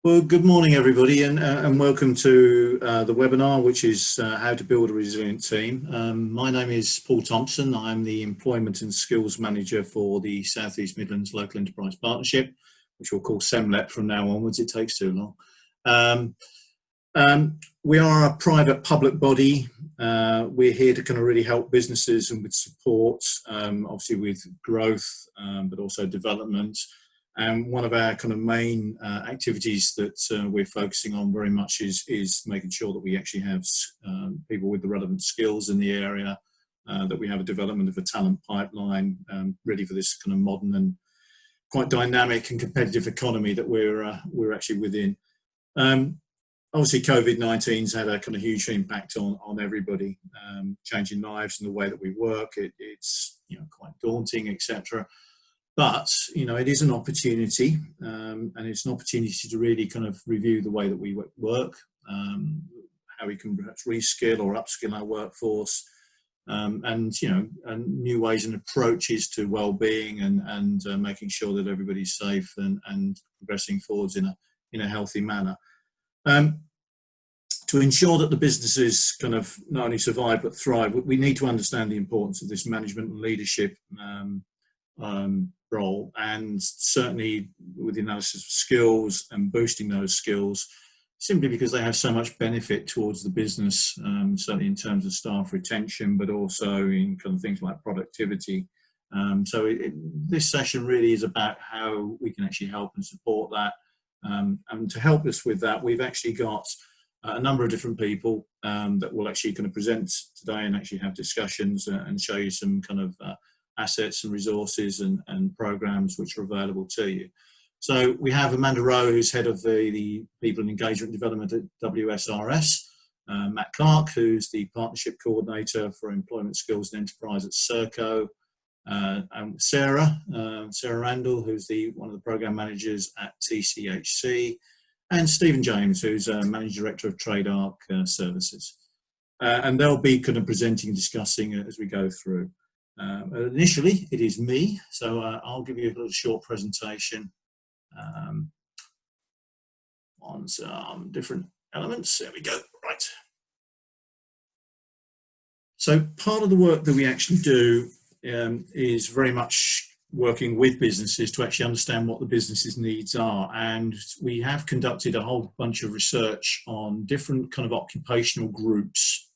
Well, good morning, everybody, and welcome to the webinar, which is how to build a resilient team. My name is Paul Thompson. I'm the Employment and Skills Manager for the South East Midlands Local Enterprise Partnership, which we'll call SEMLEP from now onwards. It takes too long. We are a private public body. We're here to kind of really help businesses and with support, obviously with growth, but also development. And one of our kind of main activities that we're focusing on very much is making sure that we actually have people with the relevant skills in the area, that we have a development of a talent pipeline ready for this kind of modern and quite dynamic and competitive economy that we're actually within. Obviously, COVID-19's had a kind of huge impact on everybody, changing lives and the way that we work. It's quite daunting, etc. But, it is an opportunity, and it's an opportunity to really kind of review the way that we work, how we can perhaps reskill or upskill our workforce, and new ways and approaches to well-being and making sure that everybody's safe and progressing forwards in a healthy manner. To ensure that the businesses kind of not only survive but thrive, we need to understand the importance of this management and leadership role, and certainly with the analysis of skills and boosting those skills, simply because they have so much benefit towards the business, certainly in terms of staff retention, but also in kind of things like productivity. So this session really is about how we can actually help and support that. And to help us with that, we've actually got a number of different people that will actually kind of present today and actually have discussions and show you some kind of assets and resources and programs which are available to you. So we have Amanda Rowe, who's head of the People and Engagement Development at WSRS, Matt Clark, who's the Partnership Coordinator for Employment Skills and Enterprise at Serco, and Sarah Randall, who's one of the Programme Managers at TCHC, and Stephen James, who's Managing Director of Trade Arc Services. And they'll be kind of presenting and discussing as we go through. Initially, it is me, so I'll give you a little short presentation on some different elements. There we go. Right. So part of the work that we actually do is very much working with businesses to actually understand what the business's needs are. And we have conducted a whole bunch of research on different kind of occupational groups,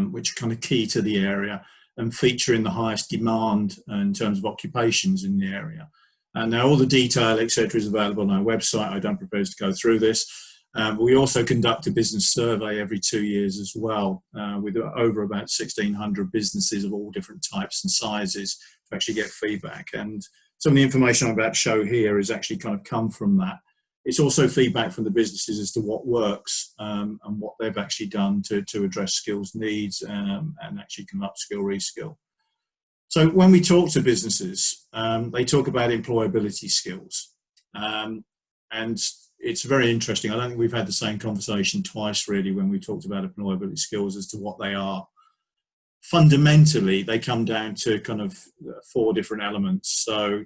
which are kind of key to the area and feature in the highest demand in terms of occupations in the area. And now all the detail, etc., is available on our website. I don't propose to go through this. But we also conduct a business survey every 2 years as well, with over about 1,600 businesses of all different types and sizes to actually get feedback. And some of the information I'm about to show here has actually kind of come from that. It's also feedback from the businesses as to what works and what they've actually done to address skills needs and actually can upskill, reskill. So when we talk to businesses, they talk about employability skills. And it's very interesting. I don't think we've had the same conversation twice really when we talked about employability skills as to what they are. Fundamentally, they come down to kind of 4 different elements. So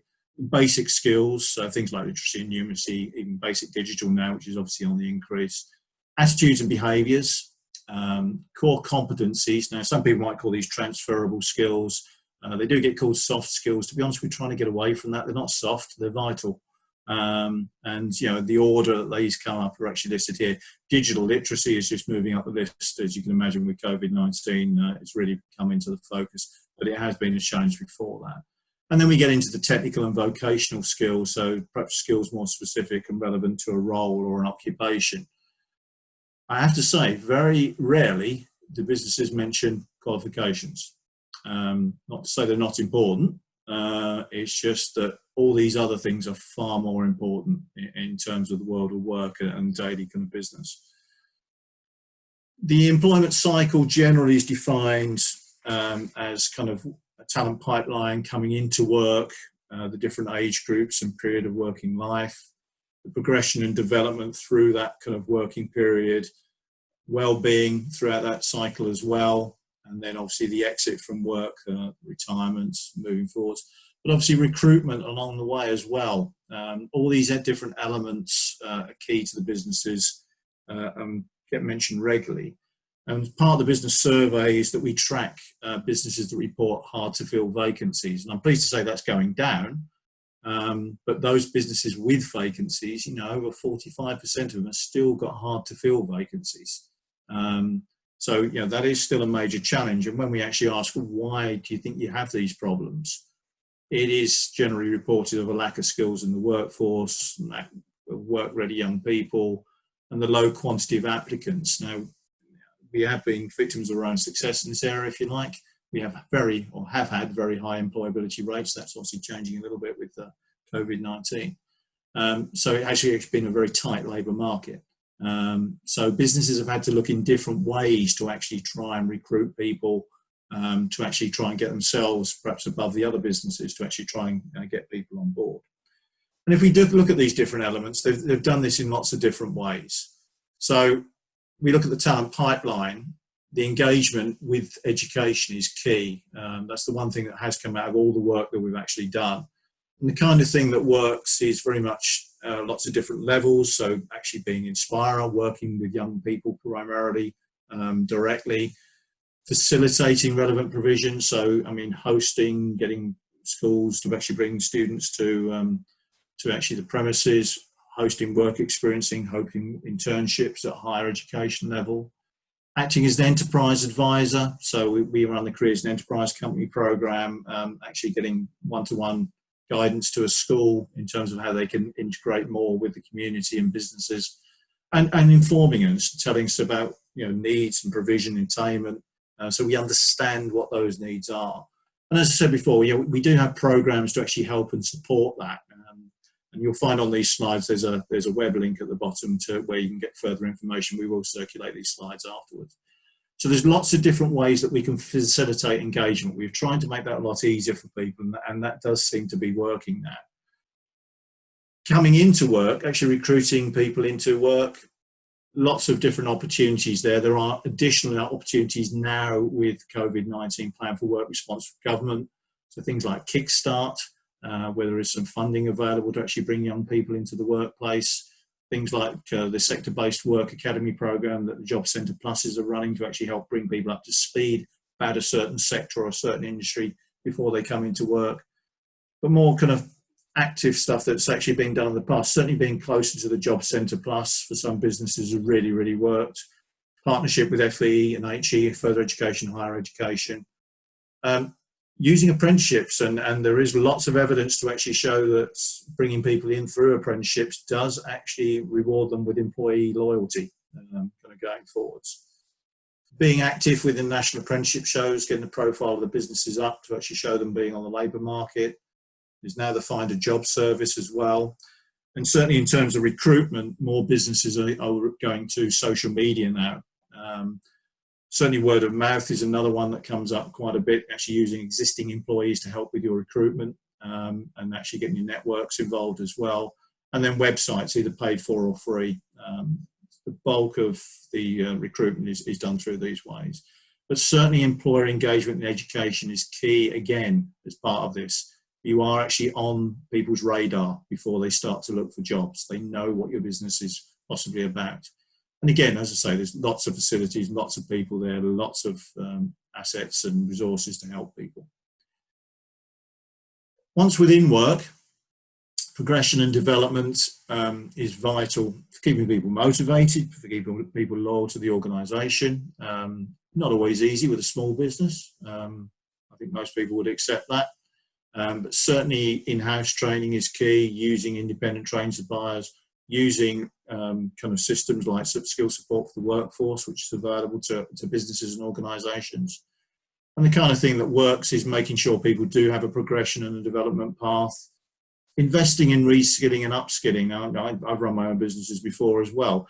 basic skills, so things like literacy and numeracy, even basic digital now, which is obviously on the increase. Attitudes and behaviours, core competencies. Now, some people might call these transferable skills. They do get called soft skills. To be honest, we're trying to get away from that. They're not soft, they're vital. And, the order that these come up are actually listed here. Digital literacy is just moving up the list, as you can imagine, with COVID-19. It's really come into the focus, but it has been a challenge before that. And then we get into the technical and vocational skills, so perhaps skills more specific and relevant to a role or an occupation. I have to say, very rarely do businesses mention qualifications. Not to say they're not important, it's just that all these other things are far more important in terms of the world of work and daily kind of business. The employment cycle generally is defined as kind of a talent pipeline coming into work, the different age groups and period of working life, the progression and development through that kind of working period, well-being throughout that cycle as well, and then obviously the exit from work, retirement, moving forwards, but obviously recruitment along the way as well. All these different elements are key to the businesses and get mentioned regularly. And part of the business survey is that we track businesses that report hard to fill vacancies. And I'm pleased to say that's going down. But those businesses with vacancies, over 45% of them have still got hard to fill vacancies. So that is still a major challenge. And when we actually ask, why do you think you have these problems? It is generally reported of a lack of skills in the workforce, lack of work-ready young people, and the low quantity of applicants. Now, we have been victims of our own success in this area, if you like. We have had very high employability rates. That's obviously changing a little bit with COVID-19. So it's been a very tight labour market. So businesses have had to look in different ways to actually try and recruit people, to actually try and get themselves perhaps above the other businesses, to actually try and get people on board. And if we do look at these different elements, they've done this in lots of different ways. So we look at the talent pipeline. The engagement with education is key. That's the one thing that has come out of all the work that we've actually done. And the kind of thing that works is very much lots of different levels. So actually being inspirer, working with young people primarily, directly, facilitating relevant provision. So, hosting, getting schools to actually bring students to actually the premises, hosting work experiencing, hosting internships at higher education level. Acting as an enterprise advisor, so we run the Careers and Enterprise Company program, actually getting one-to-one guidance to a school in terms of how they can integrate more with the community and businesses, and informing us, telling us about needs and provision, attainment, so we understand what those needs are. And as I said before, we do have programs to actually help and support that. And you'll find on these slides there's a web link at the bottom to where you can get further information. We will circulate these slides afterwards. So there's lots of different ways that we can facilitate engagement. We've tried to make that a lot easier for people, and that does seem to be working now. Coming into work, actually recruiting people into work, lots of different opportunities there. There are additional opportunities now with COVID-19 Plan for Work Response from government. So things like Kickstart, where there is some funding available to actually bring young people into the workplace. Things like the sector-based work academy program that the Job Centre Pluses are running to actually help bring people up to speed about a certain sector or a certain industry before they come into work. But more kind of active stuff that's actually been done in the past, certainly being closer to the Job Centre Plus for some businesses has really, really worked. Partnership with FE and HE, further education, higher education. Using apprenticeships, and there is lots of evidence to actually show that bringing people in through apprenticeships does actually reward them with employee loyalty kind of going forwards. Being active within national apprenticeship shows, getting the profile of the businesses up to actually show them being on the labour market. There's now the Find a Job service as well. And certainly in terms of recruitment, more businesses are going to social media now. Certainly word of mouth is another one that comes up quite a bit, actually using existing employees to help with your recruitment, and actually getting your networks involved as well. And then websites, either paid for or free. The bulk of the recruitment is done through these ways. But certainly employer engagement and education is key, again, as part of this. You are actually on people's radar before they start to look for jobs. They know what your business is possibly about. And again, as I say, there's lots of facilities, lots of people there, lots of assets and resources to help people. Once within work, progression and development is vital for keeping people motivated, for keeping people loyal to the organisation. Not always easy with a small business. I think most people would accept that. But certainly in-house training is key, using independent training suppliers, using kind of systems like upskill support for the workforce, which is available to businesses and organisations. And the kind of thing that works is making sure people do have a progression and a development path. Investing in reskilling and upskilling. Now, I've run my own businesses before as well.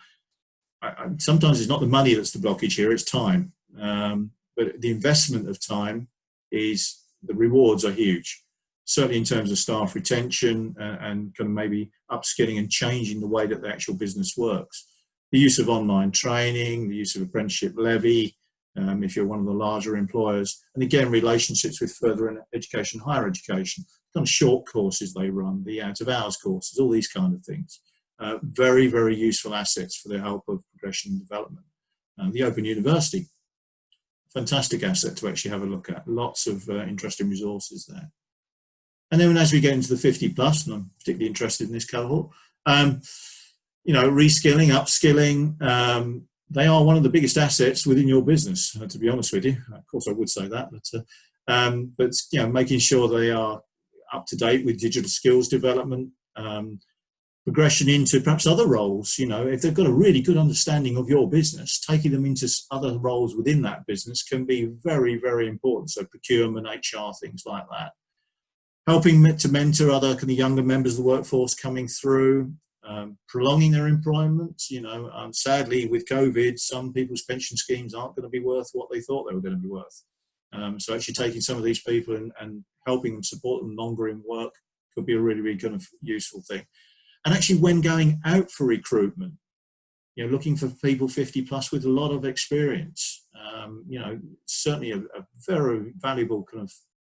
Sometimes it's not the money that's the blockage here, it's time. But the investment of time is, the rewards are huge. Certainly in terms of staff retention and kind of maybe upskilling and changing the way that the actual business works. The use of online training, the use of apprenticeship levy, if you're one of the larger employers, and again, relationships with further education, higher education, kind of short courses they run, the out of hours courses, all these kind of things. Very, very useful assets for the help of progression and development. The Open University, fantastic asset to actually have a look at. Lots of interesting resources there. And then as we get into the 50 plus, and I'm particularly interested in this cohort, you know, reskilling, upskilling, they are one of the biggest assets within your business, to be honest with you. Of course, I would say that, but you know, making sure they are up to date with digital skills development, progression into perhaps other roles. You know, if they've got a really good understanding of your business, taking them into other roles within that business can be very, very important. So procurement, HR, things like that. Helping to mentor other kind of younger members of the workforce coming through, prolonging their employment. You know, sadly with COVID, some people's pension schemes aren't going to be worth what they thought they were going to be worth. So actually taking some of these people and helping them, support them longer in work could be a really, really kind of useful thing. And actually when going out for recruitment, you know, looking for people 50 plus with a lot of experience, you know, certainly a very valuable kind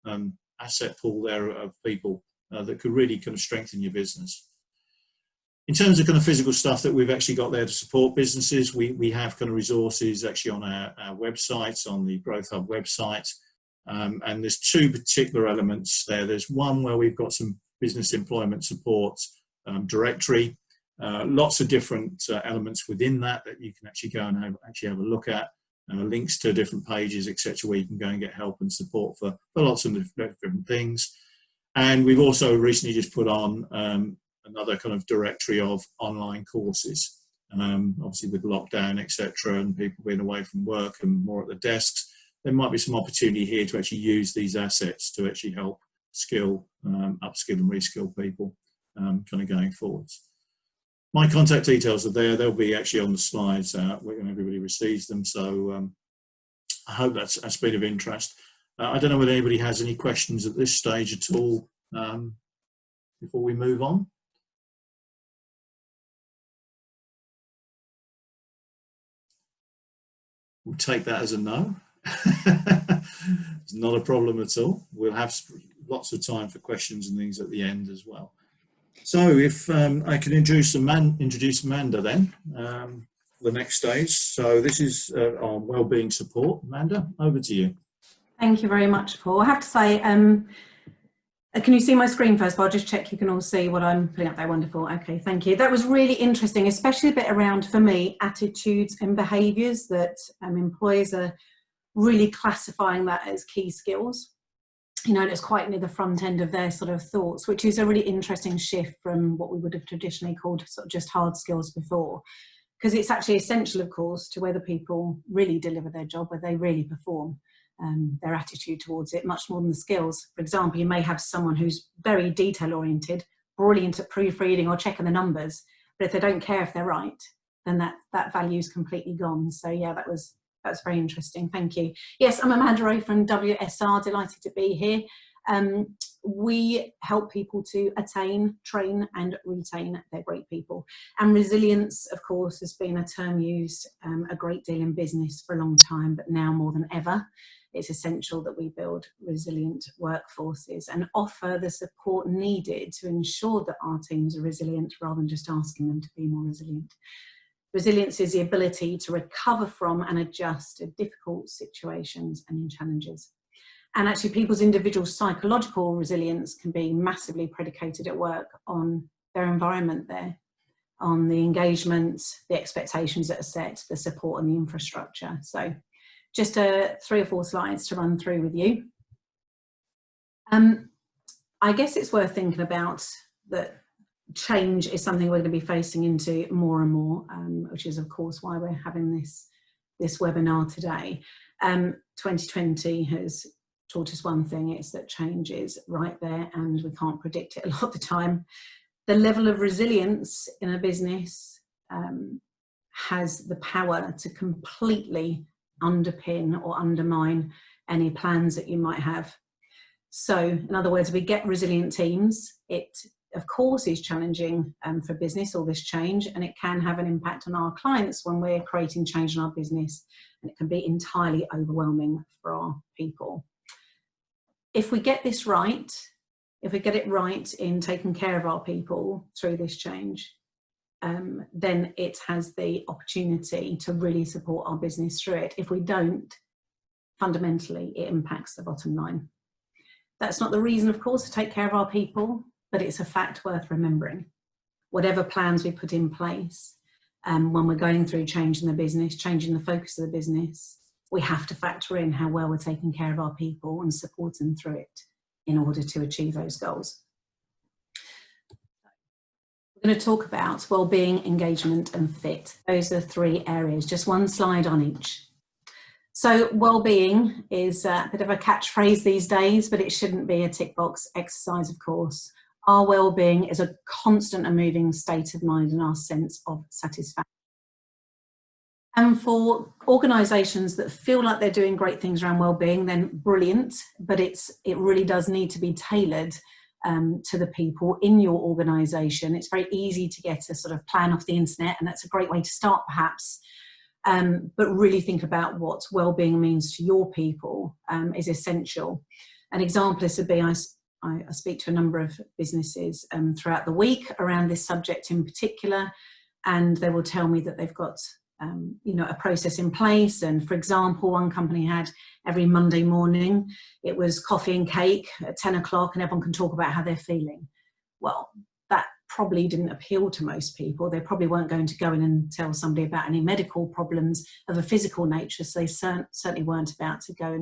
of asset pool there of people that could really kind of strengthen your business. In terms of kind of physical stuff that we've actually got there to support businesses, we have kind of resources actually on our website, on the Growth Hub website. And there's two particular elements there. There's one where we've got some business employment support directory, lots of different elements within that you can actually go and have a look at. Links to different pages, etc., where you can go and get help and support for lots of different things. And we've also recently just put on another kind of directory of online courses. Obviously with lockdown, etc., and people being away from work and more at the desks, there might be some opportunity here to actually use these assets to actually help skill, upskill and reskill people kind of going forwards. My contact details are there. They'll be actually on the slides when everybody receives them. So I hope that's been of interest. I don't know whether anybody has any questions at this stage at all before we move on. We'll take that as a no. It's not a problem at all. We'll have lots of time for questions and things at the end as well. So if I can introduce Amanda then, the next stage. So this is our wellbeing support. Amanda, over to you. Thank you very much, Paul. I have to say, can you see my screen first? I'll just check you can all see what I'm putting up there. Wonderful. Okay, thank you. That was really interesting, especially a bit around, for me, attitudes and behaviours that employers are really classifying that as key skills. You know, it's quite near the front end of their sort of thoughts, which is a really interesting shift from what we would have traditionally called sort of just hard skills before, because it's actually essential, of course, to whether people really deliver their job, whether they really perform, their attitude towards it, much more than the skills. For example, you may have someone who's very detail oriented, brilliant at proofreading or checking the numbers, but if they don't care if they're right, then that value is completely gone. So yeah, that's very interesting. Thank you. Yes, I'm Amanda Rowe from WSR. Delighted to be here. We help people to attain, train and retain their great people. And resilience, of course, has been a term used a great deal in business for a long time, but now more than ever, it's essential that we build resilient workforces and offer the support needed to ensure that our teams are resilient rather than just asking them to be more resilient. Resilience is the ability to recover from and adjust to difficult situations and challenges. And actually people's individual psychological resilience can be massively predicated at work on their environment there, on the engagement, the expectations that are set, the support and the infrastructure. So just 3 or 4 slides to run through with you. I guess it's worth thinking about that change is something we're going to be facing into more and more, which is of course why we're having this webinar today. 2020 has taught us one thing, it's that change is right there and we can't predict it a lot of the time. The level of resilience in a business has the power to completely underpin or undermine any plans that you might have. So in other words, if we get resilient teams, it of course is challenging for business, all this change, and it can have an impact on our clients when we're creating change in our business, and it can be entirely overwhelming for our people. If we get this right, if we get it right in taking care of our people through this change, then it has the opportunity to really support our business through it. If we don't, fundamentally, it impacts the bottom line. That's not the reason, of course, to take care of our people, but it's a fact worth remembering. Whatever plans we put in place, when we're going through changing the business, changing the focus of the business, we have to factor in how well we're taking care of our people and support them through it in order to achieve those goals. We're going to talk about well-being, engagement and fit. Those are 3 areas, just one slide on each. So well-being is a bit of a catchphrase these days, but it shouldn't be a tick box exercise, of course. Our well-being is a constant and moving state of mind and our sense of satisfaction. And for organisations that feel like they're doing great things around well-being, then brilliant, but it really does need to be tailored to the people in your organisation. It's very easy to get a sort of plan off the internet, and that's a great way to start perhaps, but really think about what well-being means to your people is essential. An example is to be, I speak to a number of businesses throughout the week around this subject in particular, and they will tell me that they've got a process in place. And for example, one company had every Monday morning, it was coffee and cake at 10 o'clock and everyone can talk about how they're feeling. Well, that probably didn't appeal to most people. They probably weren't going to go in and tell somebody about any medical problems of a physical nature. So they certainly weren't about to go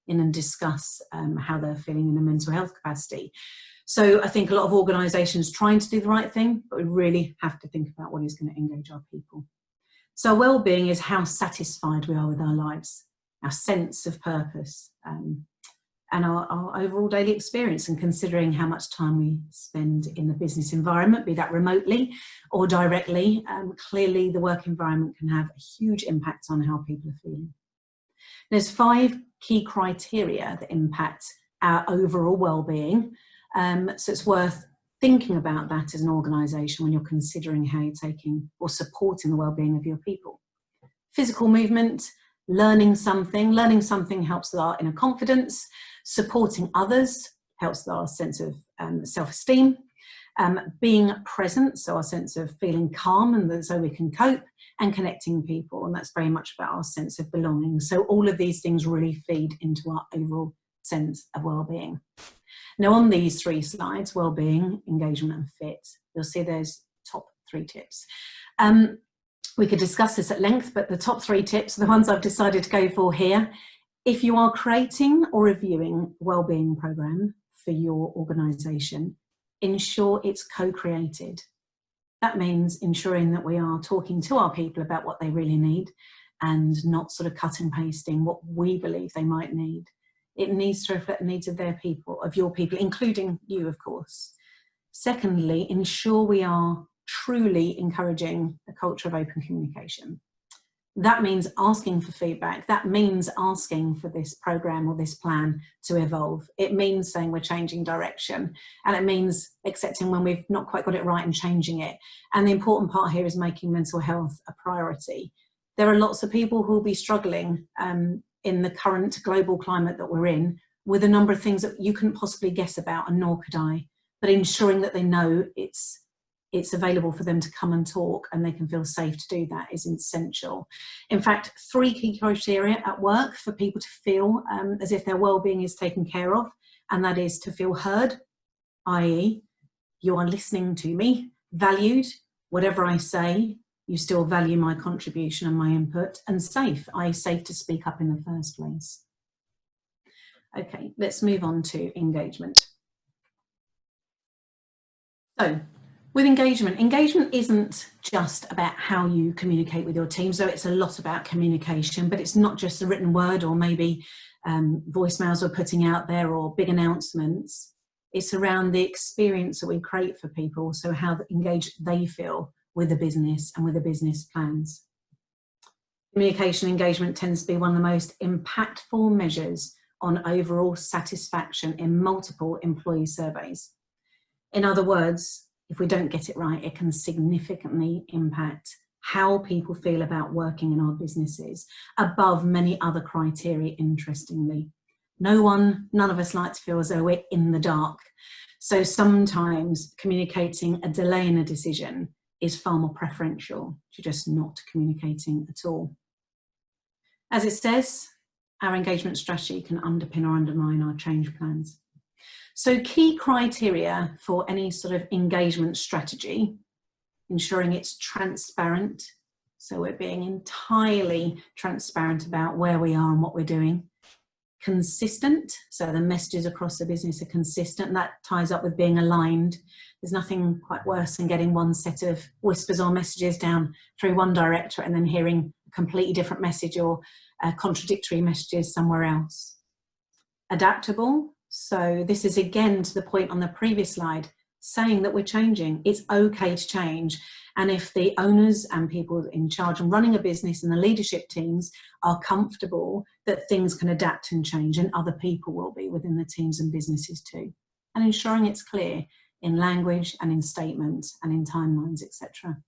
in and discuss how they're feeling in a mental health capacity. So I think a lot of organisations trying to do the right thing, but we really have to think about what is going to engage our people. So well-being is how satisfied we are with our lives, our sense of purpose, and our overall daily experience, and considering how much time we spend in the business environment, be that remotely or directly. Clearly the work environment can have a huge impact on how people are feeling. There's 5 key criteria that impact our overall well-being, so it's worth thinking about that as an organisation when you're considering how you're taking or supporting the well-being of your people. Physical movement, learning something helps with our inner confidence. Supporting others helps with our sense of self-esteem. Being present, so our sense of feeling calm and so we can cope, and connecting people, and that's very much about our sense of belonging. So all of these things really feed into our overall sense of well-being. Now on these 3 slides, well-being, engagement and fit, you'll see those top 3 tips. We could discuss this at length, but the top 3 tips are the ones I've decided to go for here. If you are creating or reviewing a well-being program for your organisation, ensure it's co-created. That means ensuring that we are talking to our people about what they really need and not sort of cut and pasting what we believe they might need. It needs to reflect the needs of their people, of your people, including you, of course. Secondly, ensure we are truly encouraging a culture of open communication. That means asking for feedback. That means asking for this program or this plan to evolve. It means saying we're changing direction, and it means accepting when we've not quite got it right and changing it. And the important part here is making mental health a priority. There are lots of people who will be struggling in the current global climate that we're in with a number of things that you couldn't possibly guess about, and nor could I. But ensuring that they know it's available for them to come and talk and they can feel safe to do that is essential. In fact, 3 key criteria at work for people to feel as if their well-being is taken care of, and that is to feel heard, i.e. you are listening to me, valued, whatever I say, you still value my contribution and my input, and safe, i.e. safe to speak up in the first place. Okay, let's move on to engagement. So, with engagement isn't just about how you communicate with your team. So it's a lot about communication, but it's not just the written word or maybe voicemails we're putting out there or big announcements. It's around the experience that we create for people, so how engaged they feel with the business and with the business plans. Communication engagement tends to be one of the most impactful measures on overall satisfaction in multiple employee surveys. In other words, if we don't get it right, it can significantly impact how people feel about working in our businesses, above many other criteria, interestingly. None of us like to feel as though we're in the dark. So sometimes communicating a delay in a decision is far more preferential to just not communicating at all. As it says, our engagement strategy can underpin or undermine our change plans. So key criteria for any sort of engagement strategy: ensuring it's transparent, so we're being entirely transparent about where we are and what we're doing. Consistent, so the messages across the business are consistent, and that ties up with being aligned. There's nothing quite worse than getting one set of whispers or messages down through one director and then hearing a completely different message or contradictory messages somewhere else. Adaptable, so this is again to the point on the previous slide, saying that we're changing. It's okay to change. And if the owners and people in charge and running a business and the leadership teams are comfortable that things can adapt and change, and other people will be within the teams and businesses too. And ensuring it's clear in language and in statements and in timelines, etc.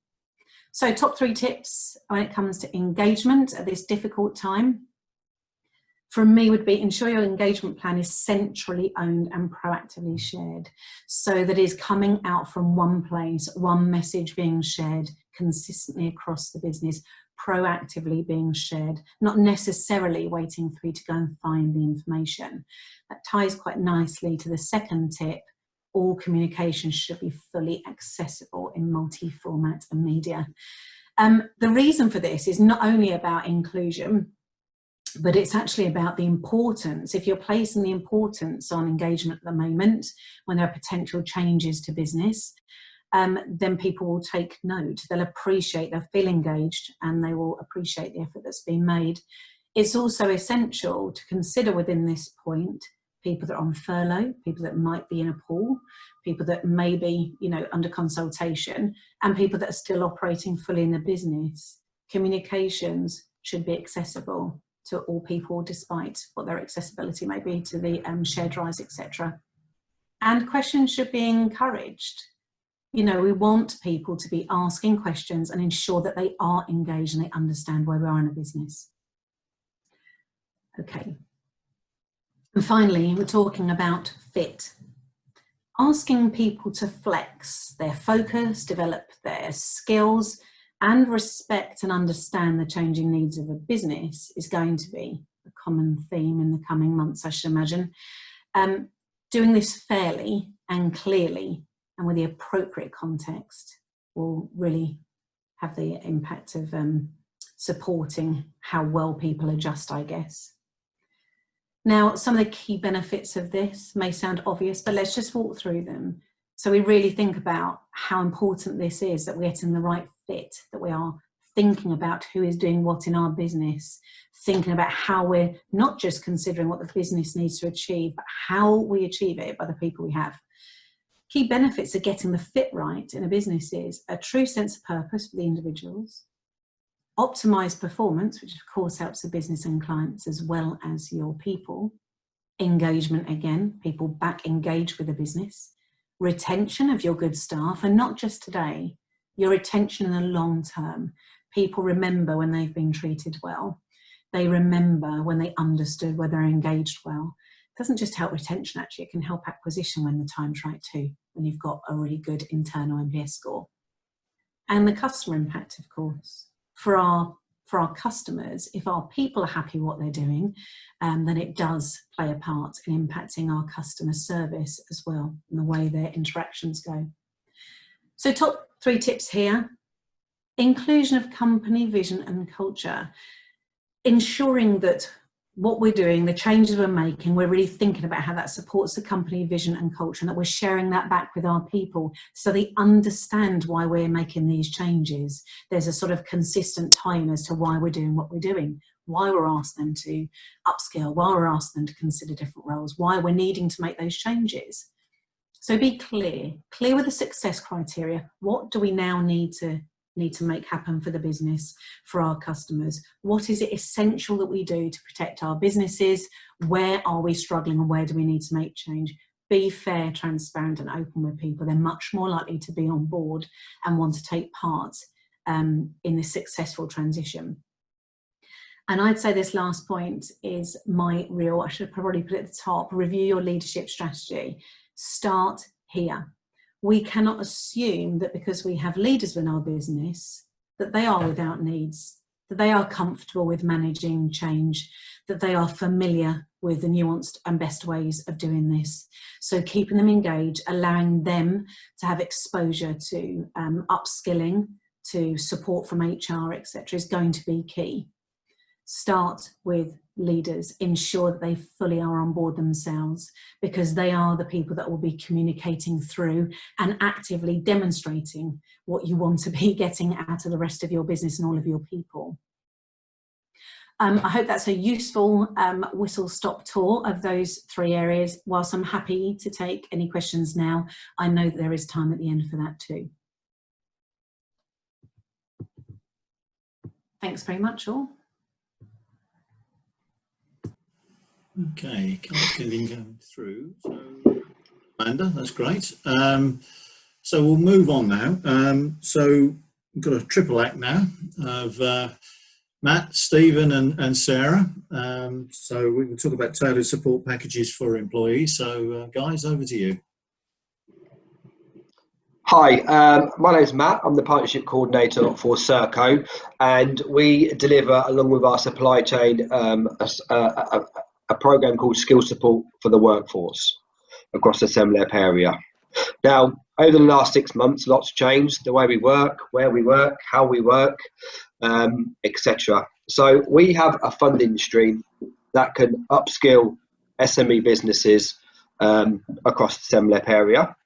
So top 3 tips when it comes to engagement at this difficult time from me would be: ensure your engagement plan is centrally owned and proactively shared, so that it is coming out from one place, one message being shared consistently across the business, proactively being shared, not necessarily waiting for you to go and find the information. That ties quite nicely to the second tip: all communication should be fully accessible in multi-format and media. The reason for this is not only about inclusion, but it's actually about the importance. If you're placing the importance on engagement at the moment, when there are potential changes to business, then people will take note. They'll appreciate, they'll feel engaged, and they will appreciate the effort that's been made. It's also essential to consider within this point people that are on furlough, people that might be in a pool, people that may be, under consultation, and people that are still operating fully in the business. Communications should be accessible to all people, despite what their accessibility may be to the shared drives, etc. And questions should be encouraged. We want people to be asking questions and ensure that they are engaged and they understand where we are in a business. Okay. And finally, we're talking about fit. Asking people to flex their focus, develop their skills, and respect and understand the changing needs of a business is going to be a common theme in the coming months, I should imagine. Doing this fairly and clearly and with the appropriate context will really have the impact of supporting how well people adjust, I guess. Now, some of the key benefits of this may sound obvious, but let's just walk through them. So we really think about how important this is, that we're getting the right fit, that we are thinking about who is doing what in our business, thinking about how we're not just considering what the business needs to achieve, but how we achieve it by the people we have. Key benefits of getting the fit right in a business is a true sense of purpose for the individuals, optimized performance, which of course helps the business and clients as well as your people, engagement, again, people back engaged with the business, retention of your good staff, and not just today, your retention in the long term. People remember when they've been treated well. They remember when they understood, where they're engaged well. It doesn't just help retention, actually, it can help acquisition when the time's right too, when you've got a really good internal NPS score. And the customer impact, of course. For our customers, if our people are happy with what they're doing, then it does play a part in impacting our customer service as well, and the way their interactions go. So top 3 tips here: inclusion of company vision and culture, ensuring that what we're doing, the changes we're making, we're really thinking about how that supports the company vision and culture, and that we're sharing that back with our people so they understand why we're making these changes. There's a sort of consistent time as to why we're doing what we're doing, why we're asking them to upskill, why we're asking them to consider different roles, why we're needing to make those changes. So be clear with the success criteria. What do we now need to make happen for the business, for our customers? What is it essential that we do to protect our businesses? Where are we struggling and where do we need to make change? Be fair, transparent and open with people. They're much more likely to be on board and want to take part in this successful transition. And I'd say this last point is I should probably put it at the top: review your leadership strategy. Start here. we cannot assume that because we have leaders in our business, that they are without needs, that they are comfortable with managing change, that they are familiar with the nuanced and best ways of doing this. So keeping them engaged, allowing them to have exposure to upskilling, to support from HR, etc., is going to be key. Start with leaders, ensure that they fully are on board themselves, because they are the people that will be communicating through and actively demonstrating what you want to be getting out of the rest of your business and all of your people. I hope that's a useful whistle-stop tour of those 3 areas. Whilst I'm happy to take any questions now, I know that there is time at the end for that too. Thanks very much, all. Okay, can't see anything going through. So, Amanda, that's great. So we'll move on now. So we've got a triple act now of Matt, Stephen and Sarah. So we can talk about tailored support packages for employees. So guys, over to you. Hi, my name's Matt. I'm the Partnership Coordinator for Serco, and we deliver, along with our supply chain, a program called Skill Support for the Workforce across the SEMLEP area. Now, over the last 6 months, lots changed: the way we work, where we work, how we work, etc. So we have a funding stream that can upskill SME businesses across the SEMLEP area.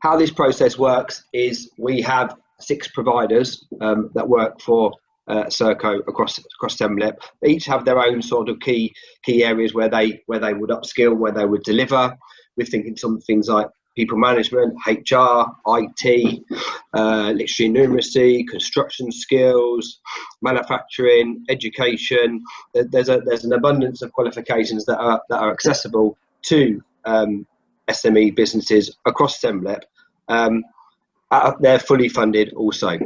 How this process works is we have 6 providers that work for Serco across SEMLEP. They each have their own sort of key areas where they would upskill, where they would deliver. We're thinking some things like people management, HR, IT, literacy and numeracy, construction skills, manufacturing, education. There's an abundance of qualifications that are accessible to SME businesses across SEMLEP. They're fully funded also.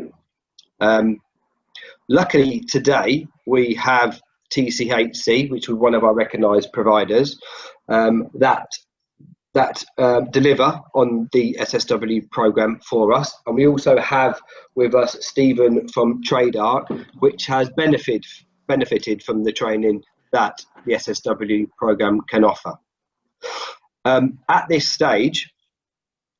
Luckily today we have TCHC, which is one of our recognised providers, that deliver on the SSW program for us, and we also have with us Stephen from TradeArc, which has benefited from the training that the SSW program can offer. At this stage,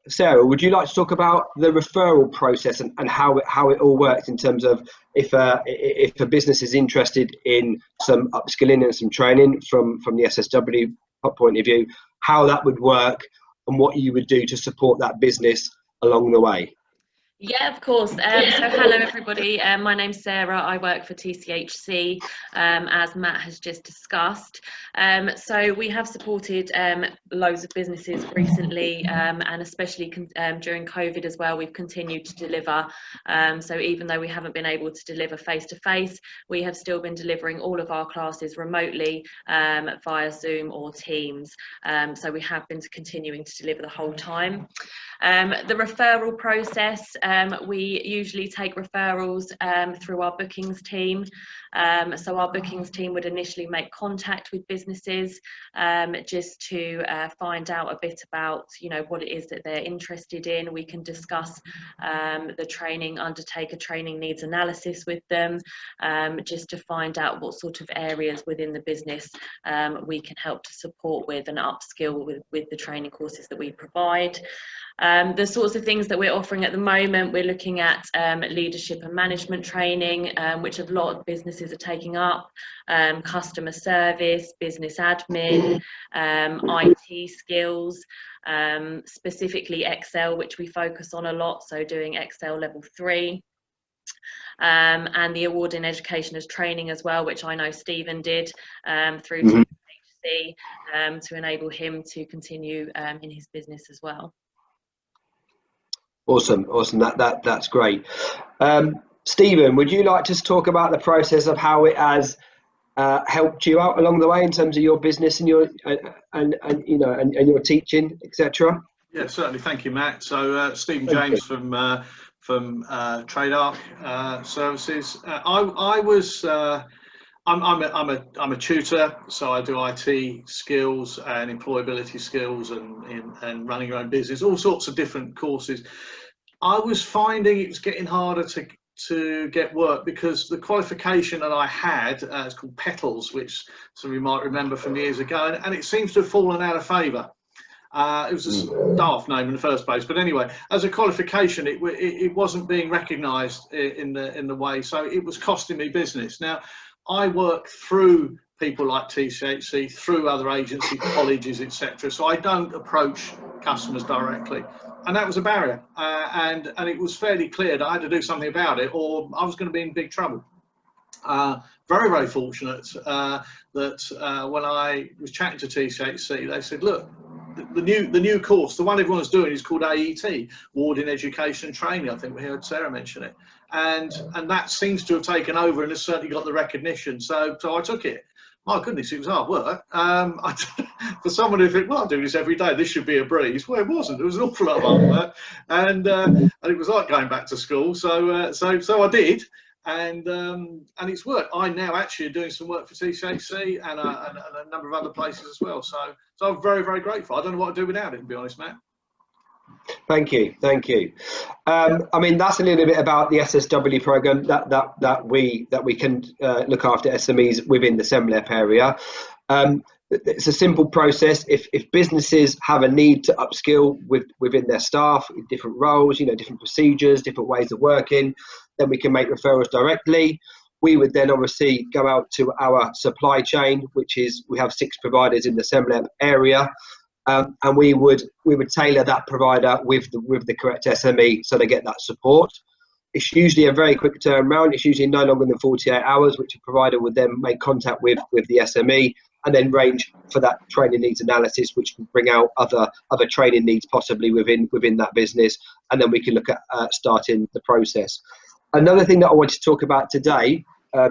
Sarah, would you like to talk about the referral process and how it all works in terms of if a business is interested in some upskilling and some training from the SSW point of view, how that would work and what you would do to support that business along the way? Yeah, of course. So hello everybody, my name's Sarah. I work for TCHC, as Matt has just discussed. So we have supported loads of businesses recently, and especially during COVID as well. We've continued to deliver. So even though we haven't been able to deliver face to face, we have still been delivering all of our classes remotely via Zoom or Teams. So we have been continuing to deliver the whole time. The referral process, we usually take referrals through our bookings team. So our bookings team would initially make contact with businesses just to find out a bit about, you know, what it is that they're interested in. We can discuss the training, undertake a training needs analysis with them, just to find out what sort of areas within the business we can help to support with and upskill with the training courses that we provide. The sorts of things that we're offering at the moment, we're looking at leadership and management training, which a lot of businesses are taking up, customer service, business admin, IT skills, specifically Excel, which we focus on a lot, so doing Excel level 3. And the award in education as training as well, which I know Stephen did through THC, to enable him to continue in his business as well. Awesome. That's great. Stephen, would you like to talk about the process of how it has helped you out along the way in terms of your business and your and your teaching, etc.? Yeah, certainly. Thank you, Matt. So Stephen James from TradeArc Services. I I'm a tutor, so I do IT skills and employability skills and running your own business, all sorts of different courses. I was finding it was getting harder to get work because the qualification that I had is called Petals, which some of you might remember from years ago, and it seems to have fallen out of favour. It was a staff name in the first place, but anyway, as a qualification, it wasn't being recognised in the way, so it was costing me business. Now, I work through people like TCHC, through other agencies, colleges, etc. So I don't approach customers directly, and that was a barrier. And it was fairly clear that I had to do something about it, or I was going to be in big trouble. Very, very fortunate that when I was chatting to TCHC, they said, look, the new course, the one everyone's doing, is called AET, Award in Education and Training. I think we heard Sarah mention it, and that seems to have taken over and has certainly got the recognition. So I took it. My goodness, it was hard work. For someone who think, well, I do this every day, this should be a breeze. Well, it wasn't. It was an awful lot of hard work, and it was like going back to school. So I did. And it's worked. I now actually are doing some work for TCHC and a number of other places as well. So I'm very, very grateful. I don't know what I'd do without it, to be honest, Matt. Thank you. I mean, that's a little bit about the SSW program that we can look after SMEs within the SEMLEP area. It's a simple process. If businesses have a need to upskill within their staff, in different roles, different procedures, different ways of working, then we can make referrals directly. We would then obviously go out to our supply chain, which is, we have 6 providers in the SEMLEP area, and we would tailor that provider with the correct SME so they get that support. It's usually a very quick turnaround. It's usually no longer than 48 hours, which a provider would then make contact with the SME and then range for that training needs analysis, which can bring out other training needs possibly within that business, and then we can look at starting the process. Another thing that I want to talk about today,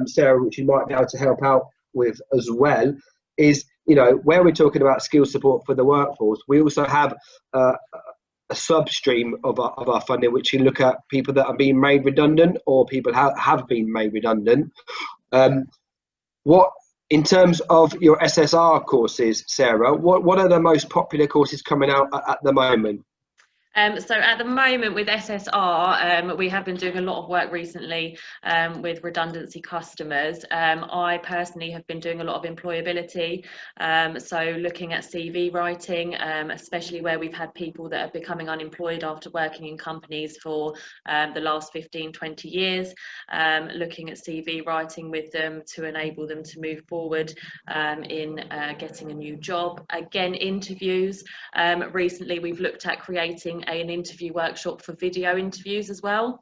Sarah, which you might be able to help out with as well, is where we're talking about skill support for the workforce, we also have a substream of our funding, which can look at people that are being made redundant or people have been made redundant. What, in terms of your SSR courses, Sarah, what are the most popular courses coming out at the moment? So at the moment with SSR, we have been doing a lot of work recently with redundancy customers. I personally have been doing a lot of employability, so looking at CV writing, especially where we've had people that are becoming unemployed after working in companies for the last 15-20 years, looking at CV writing with them to enable them to move forward in getting a new job. Again, interviews. Recently we've looked at creating an interview workshop for video interviews as well,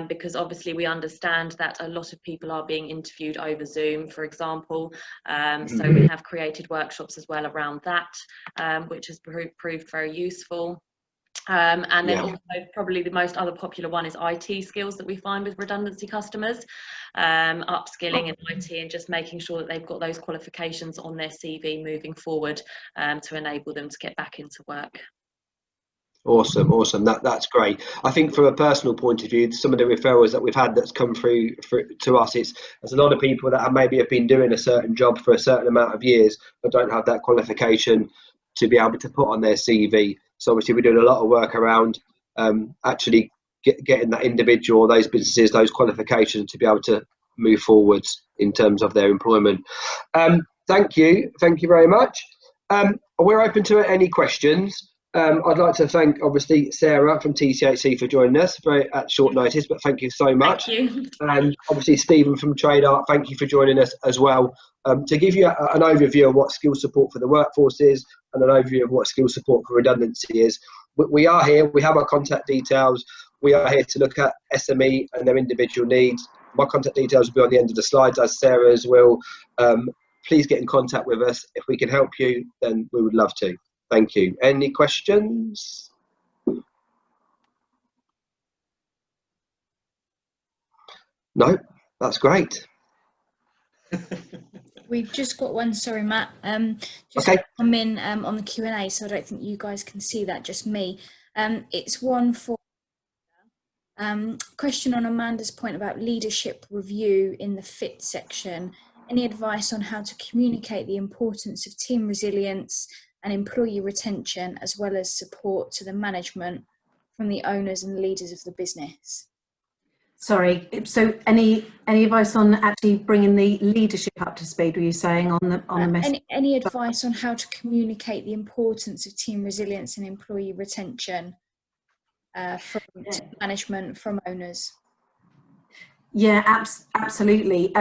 because obviously we understand that a lot of people are being interviewed over Zoom, for example. So we have created workshops as well around that, which has proved very useful. And then also probably the most other popular one is IT skills that we find with redundancy customers, upskilling in IT and just making sure that they've got those qualifications on their CV moving forward to enable them to get back into work. Awesome. That's great. I think from a personal point of view, some of the referrals that we've had that's come through to us, there's a lot of people that maybe have been doing a certain job for a certain amount of years but don't have that qualification to be able to put on their CV. So obviously we're doing a lot of work around actually getting that individual or those businesses those qualifications to be able to move forwards in terms of their employment. Thank you very much. We're open to any questions. I'd like to thank, obviously, Sarah from TCHC for joining us at short notice, but thank you so much. Thank you. And obviously, Stephen from Trade Art, thank you for joining us as well. To give you an overview of what skill support for the workforce is and an overview of what skill support for redundancy is. We are here, we have our contact details. We are here to look at SME and their individual needs. My contact details will be on the end of the slides, as Sarah's will. Please get in contact with us. If we can help you, then we would love to. Thank you. Any questions? No, that's great. We've just got one, sorry Matt, just come in on the Q&A, so I don't think you guys can see that, just me. It's one for question on Amanda's point about leadership review in the fit section. any advice on how to communicate the importance of team resilience and employee retention, as well as support to the management from the owners and leaders of the business? Sorry, so any advice on actually bringing the leadership up to speed, were you saying, on the message? Any advice on how to communicate the importance of team resilience and employee retention from management, from owners? Yeah, absolutely.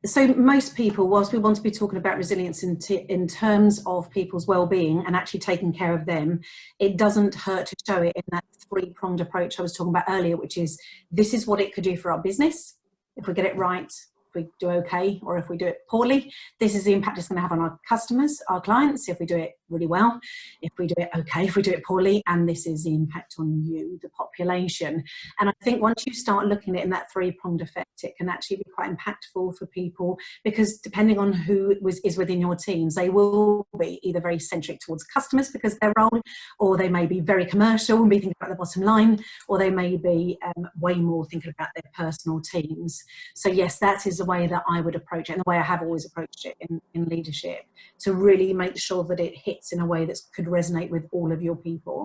So most people, whilst we want to be talking about resilience in terms of people's well-being and actually taking care of them, it doesn't hurt to show it in that three-pronged approach I was talking about earlier, which is, this is what it could do for our business if we get it right, if we do okay, or if we do it poorly. This is the impact it's going to have on our customers, our clients, if we do it really well, if we do it okay, if we do it poorly, and this is the impact on you, the population. And I think once you start looking at it in that three-pronged effect, it can actually be quite impactful for people, because depending on who is within your teams, they will be either very centric towards customers because their role, or they may be very commercial and be thinking about the bottom line, or they may be way more thinking about their personal teams. So yes, that is the way that I would approach it, and the way I have always approached it in leadership, to really make sure that it hits in a way that could resonate with all of your people.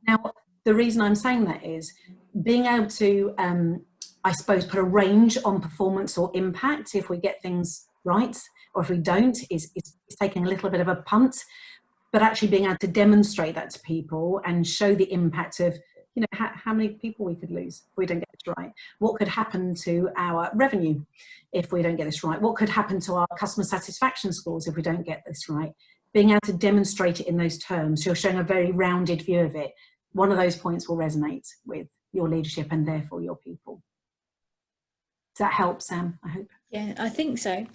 Now, the reason I'm saying that is being able to, I suppose, put a range on performance or impact if we get things right, or if we don't, is taking a little bit of a punt, but actually being able to demonstrate that to people and show the impact of, you know, how many people we could lose if we don't get this right. What could happen to our revenue if we don't get this right? What could happen to our customer satisfaction scores if we don't get this right? Being able to demonstrate it in those terms, so you're showing a very rounded view of it. One of those points will resonate with your leadership and therefore your people. Does that help, Sam? I hope. Yeah, I think so.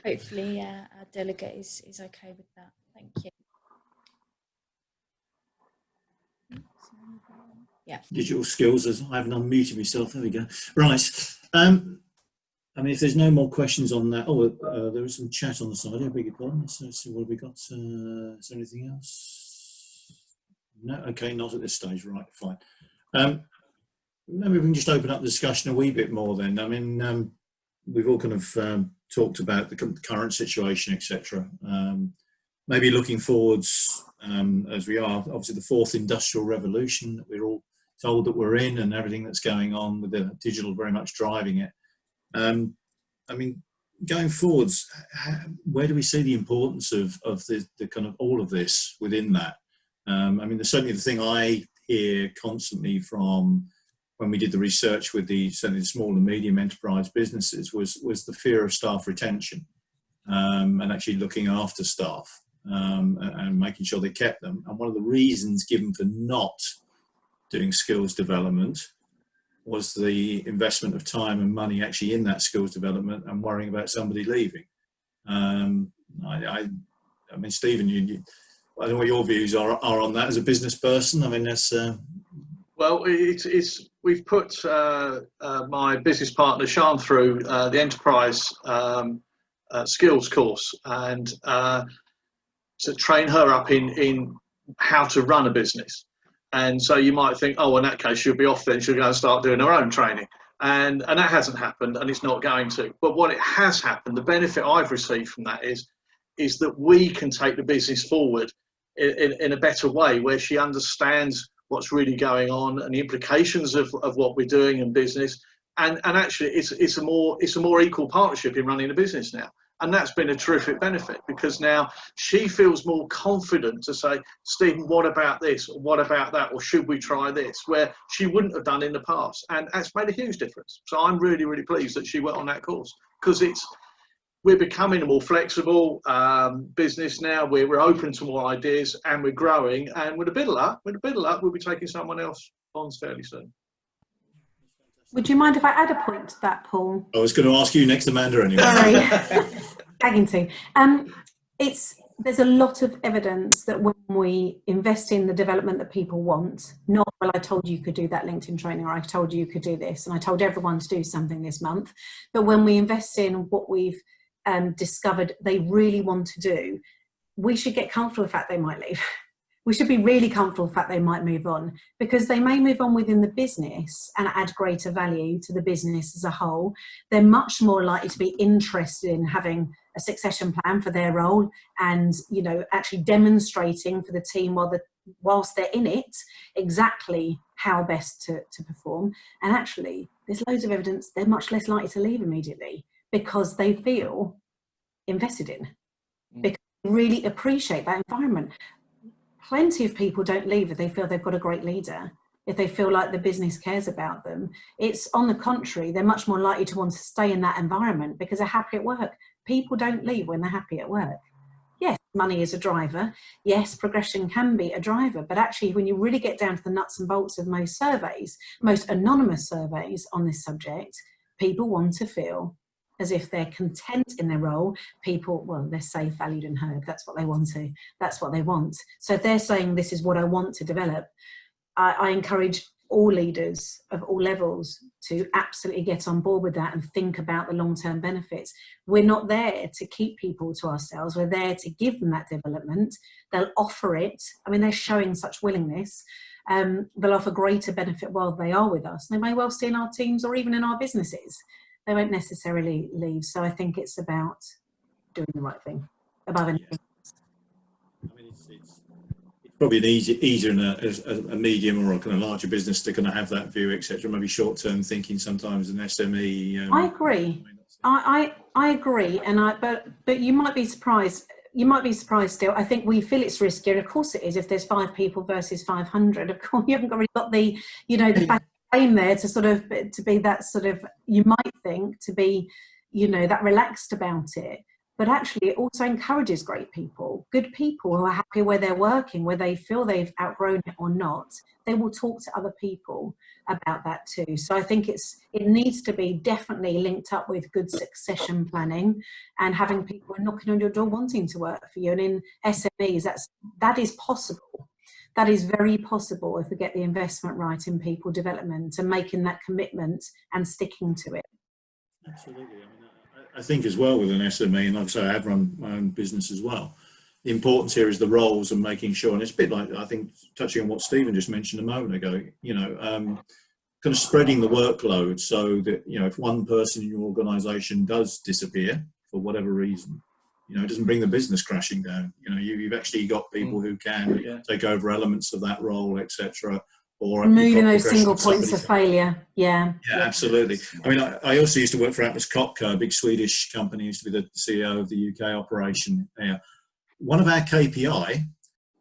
Hopefully our delegate is okay with that. Thank you. Yeah. Digital skills, as I haven't unmuted myself. There we go. Right. I mean, if there's no more questions on that, there was some chat on the side. I beg your pardon. Let's see what have we got. Is there anything else? No. Okay, not at this stage. Right. Fine. Maybe we can just open up the discussion a wee bit more then. I mean, we've all kind of talked about the current situation, etc. Maybe looking forwards, as we are, obviously the fourth industrial revolution that we're all told that we're in, and everything that's going on with the digital very much driving it. I mean, going forwards, where do we see the importance of the kind of all of this within that? I mean, certainly the thing I hear constantly from when we did the research with certainly the small and medium enterprise businesses was the fear of staff retention, and actually looking after staff and making sure they kept them. And one of the reasons given for not doing skills development was the investment of time and money actually in that skills development and worrying about somebody leaving. I mean, Stephen, I don't know what your views are on that as a business person. I mean, that's... Well, we've put my business partner Sean through the enterprise skills course, and to train her up in how to run a business. And so you might think, oh, in that case, she'll be off then, she'll go and start doing her own training. And that hasn't happened, and it's not going to. But what it has happened, the benefit I've received from that is that we can take the business forward in a better way, where she understands what's really going on and the implications of what we're doing in business. And actually, it's a more equal partnership in running a business now. And that's been a terrific benefit, because now she feels more confident to say, Stephen, what about this? Or what about that? Or should we try this? Where she wouldn't have done in the past. And that's made a huge difference. So I'm really, really pleased that she went on that course, because we're becoming a more flexible business now. We're open to more ideas, and we're growing. And with a bit of luck, we'll be taking someone else on fairly soon. Would you mind if I add a point to that, Paul? I was going to ask you next, Amanda, anyway. Sorry, tagging to. There's a lot of evidence that when we invest in the development that people want, not, well, I told you could do that LinkedIn training, or I told you could do this, and I told everyone to do something this month, but when we invest in what we've discovered they really want to do, we should get comfortable with the fact they might leave. We should be really comfortable with the fact they might move on, because they may move on within the business and add greater value to the business as a whole. They're much more likely to be interested in having a succession plan for their role and, you know, actually demonstrating for the team whilst they're in it exactly how best to perform. And actually, there's loads of evidence they're much less likely to leave immediately because they feel invested in, because they really appreciate that environment. Plenty of people don't leave if they feel they've got a great leader, if they feel like the business cares about them. It's on the contrary, they're much more likely to want to stay in that environment because they're happy at work. People don't leave when they're happy at work. Yes, money is a driver. Yes, progression can be a driver. But actually, when you really get down to the nuts and bolts of most surveys, most anonymous surveys on this subject, people want to feel as if they're content in their role. People, well, they're safe, valued and heard. That's what they want to. That's what they want. So if they're saying this is what I want to develop, I encourage all leaders of all levels to absolutely get on board with that and think about the long-term benefits. We're not there to keep people to ourselves. We're there to give them that development. They'll offer it. I mean, they're showing such willingness. They'll offer greater benefit while they are with us. They may well stay in our teams or even in our businesses. They won't necessarily leave. So I think it's about doing the right thing above anything. I mean, it's probably easier in a medium or a kind of larger business to kind of have that view, etc. Maybe short-term thinking sometimes an SME. I agree. I agree, and but you might be surprised. You might be surprised still. I think we feel it's riskier. Of course it is. If there's 5 people versus 500, of course you haven't really got the, you know, the frame there to be that sort of, you might think, to be, you know, that relaxed about it. But actually it also encourages great people, good people who are happy where they're working, where they feel they've outgrown it or not. They will talk to other people about that too. So I think it needs to be definitely linked up with good succession planning and having people knocking on your door wanting to work for you. And in SMEs, that is possible. That is very possible if we get the investment right in people development and making that commitment and sticking to it. Absolutely. I mean, I think as well with an SME, and like I say, I have run my own business as well. The importance here is the roles and making sure, and it's a bit like, I think, touching on what Stephen just mentioned a moment ago, you know, kind of spreading the workload so that, you know, if one person in your organisation does disappear for whatever reason, you know, it doesn't bring the business crashing down. You know, you've actually got people who can take over elements of that role, etc. Or removing those single points of failure. Yeah, absolutely. I mean, I also used to work for Atlas Copco, a big Swedish company. Used to be the CEO of the UK operation there. One of our KPI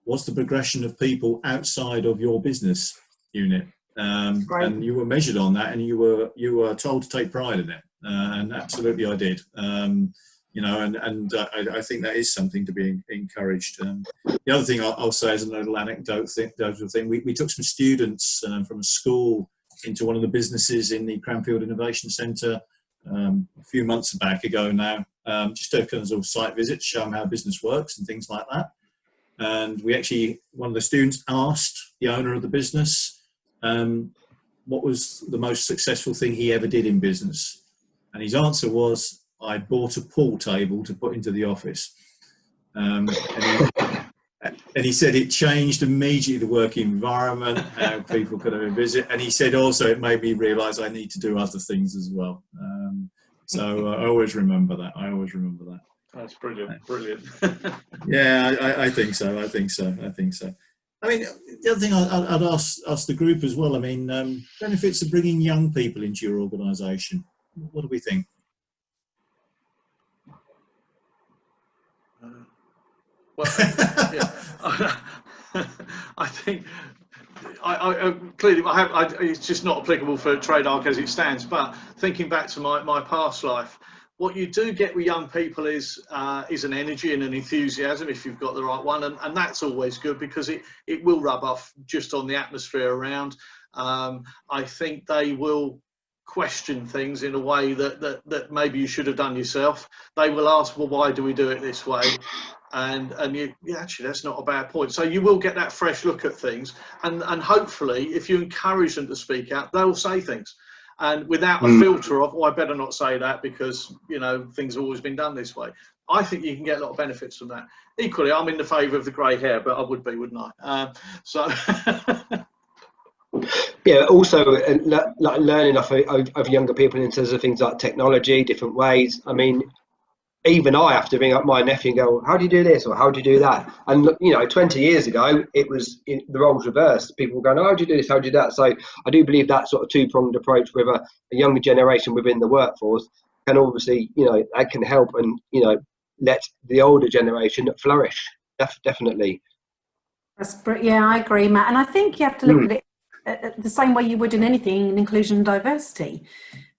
was the progression of people outside of your business unit, and you were measured on that, and you were told to take pride in it, and absolutely I did. You know, and I think that is something to be encouraged. The other thing I'll say is a little anecdote thing. We took some students from a school into one of the businesses in the Cranfield Innovation Centre a few months back ago now, just to kind of sort of site visits, show them how business works and things like that. And we actually, one of the students asked the owner of the business what was the most successful thing he ever did in business. And his answer was, I bought a pool table to put into the office. And he said it changed immediately the work environment, how people could have a visit. And he said also it made me realise I need to do other things as well. So I always remember that. That's brilliant. Brilliant. Yeah, I think so. I think so. I mean, the other thing I'd ask the group as well, I mean, benefits of bringing young people into your organisation. What do we think? Well, yeah. I think I clearly it's just not applicable for Trade Arc as it stands. But thinking back to my past life, what you do get with young people is an energy and an enthusiasm if you've got the right one, and that's always good because it will rub off just on the atmosphere around. I think they will question things in a way that maybe you should have done yourself. They will ask, well, why do we do it this way? And actually that's not a bad point. So you will get that fresh look at things, and hopefully if you encourage them to speak out, they'll say things. and without a filter of, oh, I better not say that because, you know, things have always been done this way. I think you can get a lot of benefits from that. Equally, I'm in the favour of the grey hair, but I would be, wouldn't I? Yeah, also like learning of younger people in terms of things like technology, different ways. I mean, even I have to ring up my nephew and go, how do you do this or how do you do that? And you know, 20 years ago, it was the roles reversed. People were going, oh, how do you do this, how do you do that? So I do believe that sort of two-pronged approach with a younger generation within the workforce can obviously, you know, that can help and, you know, let the older generation flourish. Definitely. Yeah, I agree, Matt. And I think you have to look at it the same way you would in anything in inclusion and diversity.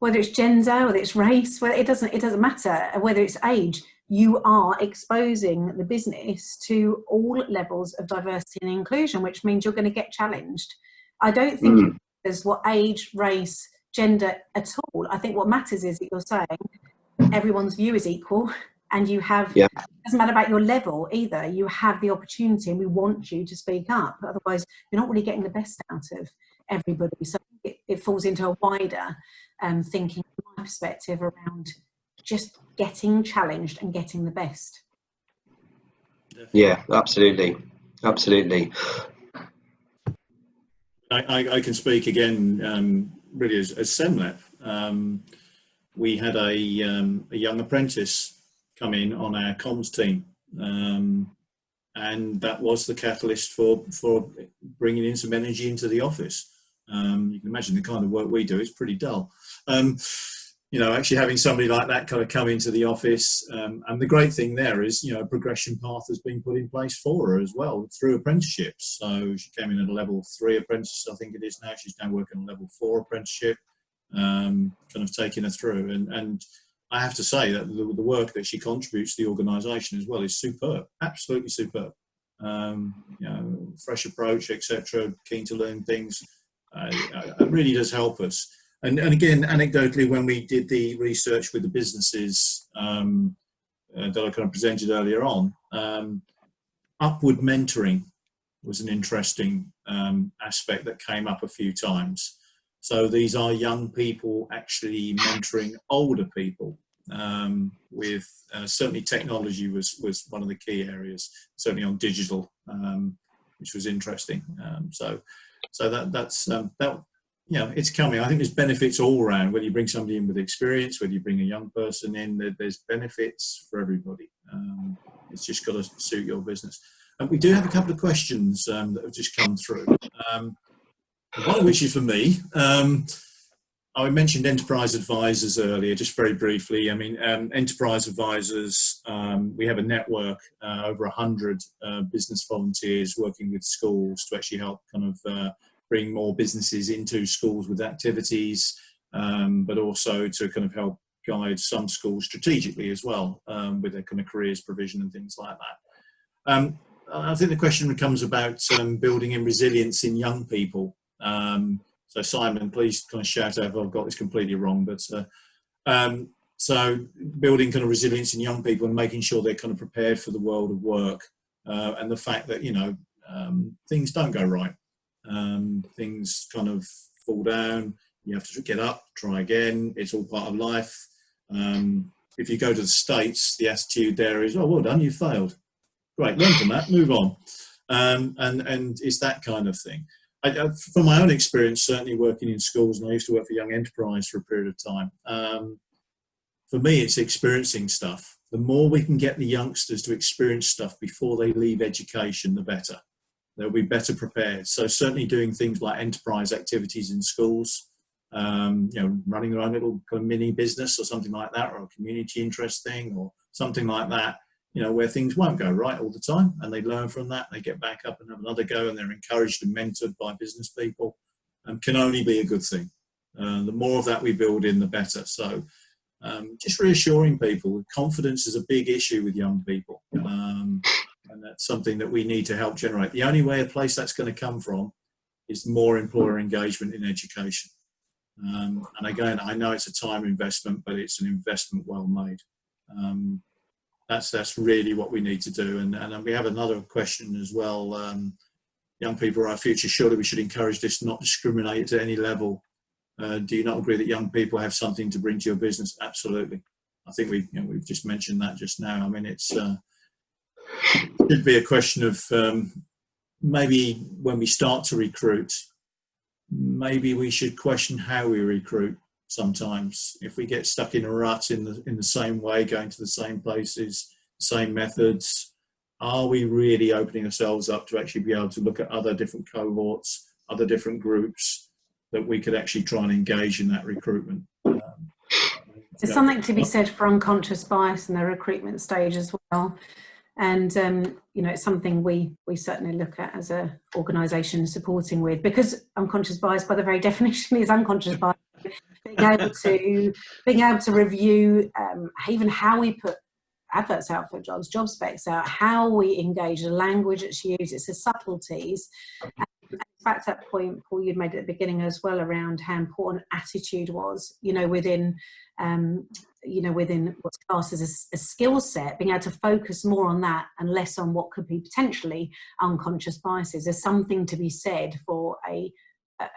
Whether it's gender, whether it's race, whether it doesn't matter, whether it's age, you are exposing the business to all levels of diversity and inclusion, which means you're going to get challenged. I don't think it matters what age, race, gender at all. I think what matters is that you're saying everyone's view is equal, and you have, it doesn't matter about your level either, you have the opportunity and we want you to speak up. Otherwise, you're not really getting the best out of everybody. So it falls into a wider thinking, from my perspective, around just getting challenged and getting the best. Yeah, absolutely. Absolutely. I can speak again, really, as SEMLEP. We had a young apprentice come in on our comms team, and that was the catalyst for bringing in some energy into the office. You can imagine the kind of work we do is pretty dull. You know, actually having somebody like that kind of come into the office, and the great thing there is, you know, a progression path has been put in place for her as well through apprenticeships. So she came in at a level 3 apprentice, I think it is now. She's now working on level 4 apprenticeship, kind of taking her through. And I have to say that the work that she contributes to the organisation as well is superb, absolutely superb. You know, fresh approach, etc. Keen to learn things. It really does help us. And again, anecdotally, when we did the research with the businesses that I kind of presented earlier on, upward mentoring was an interesting aspect that came up a few times. So these are young people actually mentoring older people. With certainly technology was one of the key areas, certainly on digital, which was interesting. So that's you know, it's coming. I think there's benefits all around, whether you bring somebody in with experience, whether you bring a young person in, there's benefits for everybody. It's just got to suit your business. And we do have a couple of questions that have just come through. One of which is for me. I mentioned enterprise advisors earlier, just very briefly. I mean, enterprise advisors, we have a network, over 100 business volunteers working with schools to actually help kind of bring more businesses into schools with activities, but also to kind of help guide some schools strategically as well, with their kind of careers provision and things like that. I think the question comes about building in resilience in young people. So Simon, please kind of shout out if I've got this completely wrong, but so building kind of resilience in young people and making sure they're kind of prepared for the world of work, and the fact that, you know, things don't go right. Things kind of fall down, you have to get up, try again, it's all part of life. If you go to the States, the attitude there is, oh, well done, you failed. Great, learn from that, move on. And it's that kind of thing. From my own experience, certainly working in schools, and I used to work for Young Enterprise for a period of time, for me it's experiencing stuff. The more we can get the youngsters to experience stuff before they leave education, the better. They'll be better prepared. So certainly doing things like enterprise activities in schools, you know, running their own little kind of mini business or something like that, or a community interest thing or something like that, you know, where things won't go right all the time, and they learn from that, they get back up and have another go, and they're encouraged and mentored by business people, can only be a good thing. The more of that we build in, the better. So just reassuring people, confidence is a big issue with young people, and that's something that we need to help generate. The only way a place that's going to come from is more employer engagement in education. And again, I know it's a time investment, but it's an investment well made. That's really what we need to do. And we have another question as well. Young people are our future. Surely we should encourage this, not discriminate at any level. Do you not agree that young people have something to bring to your business? Absolutely. I think we've just mentioned that just now. I mean, it should be a question of maybe when we start to recruit, maybe we should question how we recruit. Sometimes, if we get stuck in a rut in the same way, going to the same places, same methods, are we really opening ourselves up to actually be able to look at other different cohorts, other different groups that we could actually try and engage in that recruitment? There's something to be said for unconscious bias in the recruitment stage as well. And, it's something we certainly look at as an organisation supporting with, because unconscious bias by the very definition is unconscious bias. Being able to review even how we put adverts out for jobs, job specs out, how we engage, the language that's used, it's the subtleties. And back to that point, Paul, you made at the beginning as well around how important attitude was, within what's classed as a skill set, being able to focus more on that and less on what could be potentially unconscious biases. There's something to be said for a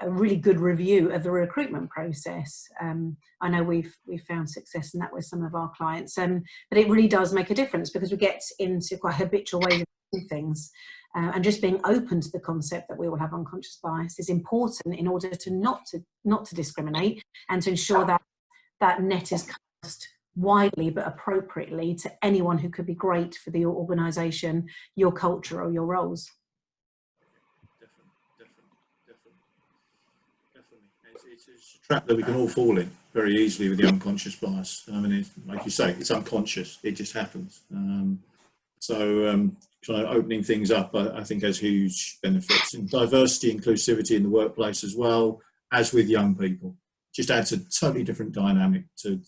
really good review of the recruitment process. I know we've found success in that with some of our clients, but it really does make a difference because we get into quite habitual ways of doing things. And just being open to the concept that we will have unconscious bias is important in order to not to discriminate and to ensure that net is cast widely but appropriately to anyone who could be great for the organisation, your culture or your roles. It's a trap that we can all fall in very easily with the unconscious bias. I mean, like you say, it's unconscious. It just happens. Kind of opening things up, I think, has huge benefits. And diversity, inclusivity in the workplace as well, as with young people, just adds a totally different dynamic to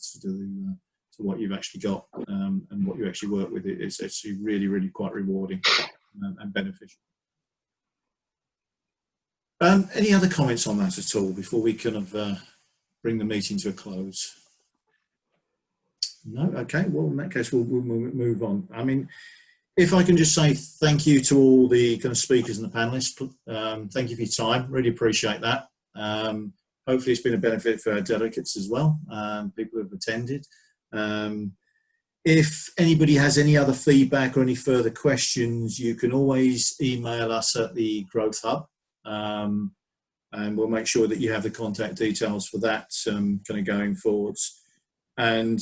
what you've actually got and what you actually work with. It's actually really, really quite rewarding and beneficial. Any other comments on that at all before we kind of bring the meeting to a close? No? Okay, well, in that case, we'll move on. I mean, if I can just say thank you to all the kind of speakers and the panelists. Thank you for your time. Really appreciate that. Hopefully it's been a benefit for our delegates as well, people who have attended. If anybody has any other feedback or any further questions, you can always email us at the Growth Hub. And we'll make sure that you have the contact details for that kind of going forwards. And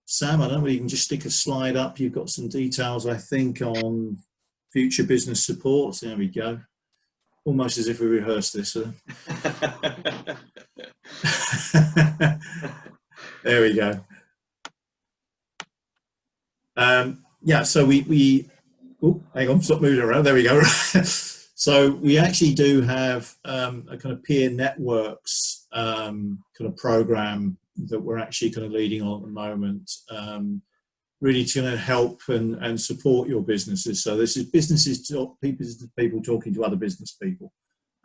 Sam, I don't know whether you can just stick a slide up. You've got some details, I think, on future business support. There we go. Almost as if we rehearsed this. There we go. Yeah, so oh, hang on, stop moving around. There we go. So we actually do have a kind of peer networks kind of program that we're actually kind of leading on at the moment, really to kind of help and support your businesses. So this is people talking to other business people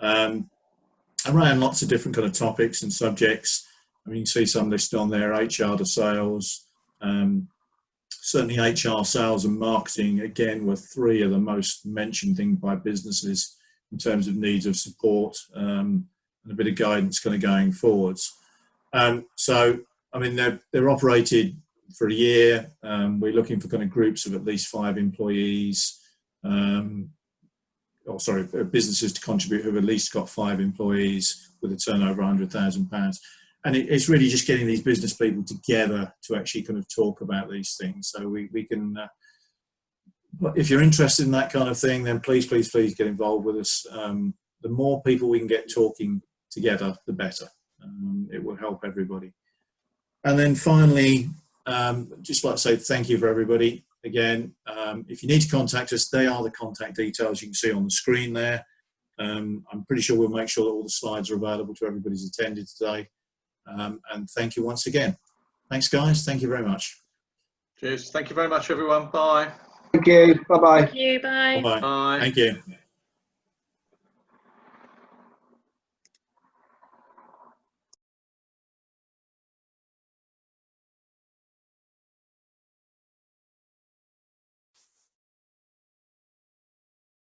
around lots of different kind of topics and subjects. I mean, you can see some listed on there: HR to sales. Certainly HR, sales and marketing, again, were three of the most mentioned things by businesses in terms of needs of support and a bit of guidance kind of going forwards. So, I mean, they're operated for a year. We're looking for kind of groups of at least 5 employees, businesses to contribute who have at least got 5 employees with a turnover of £100,000. And it's really just getting these business people together to actually kind of talk about these things. So we can, if you're interested in that kind of thing, then please get involved with us. The more people we can get talking together, the better. It will help everybody. And then finally, just like to say thank you for everybody. Again, if you need to contact us, they are the contact details you can see on the screen there. I'm pretty sure we'll make sure that all the slides are available to everybody who's attended today. And thank you once again. Thanks, guys. Thank you very much. Cheers. Thank you very much, everyone. Bye. Thank you. Bye-bye. Thank you. Bye. Bye-bye. Bye. Thank you.